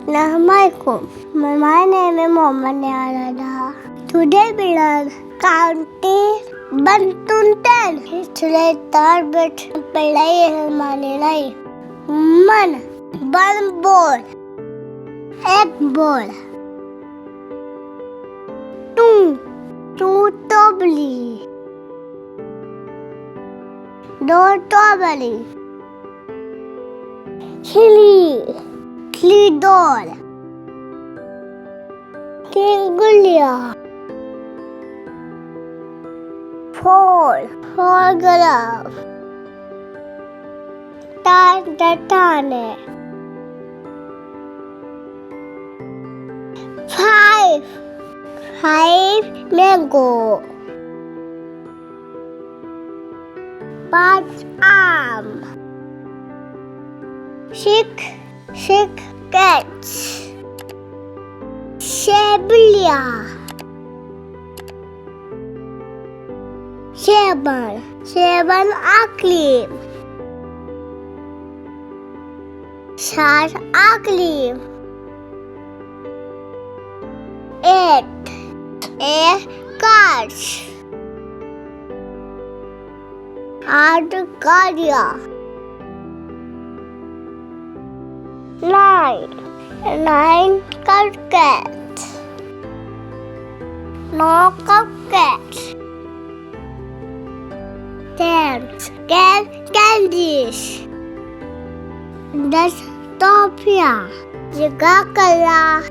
Assalamualaikum. My name is Mohammed Arada. Today we learn counting 1 to 10. Today third bit पढ़ाई है हमारी नहीं. 1 ball. एक ball. 2 tobli. 2 tobli. 3 doll. 3 gulia. 4 glove. 10 tatane. 5 mango. 5 arm. 6 cats. 7 ugly. 7 ugly. 8 cards. 8 gadia. 9 cupcakes. 9 cupcakes. 10 candies. 10 toffees. Jazakallah.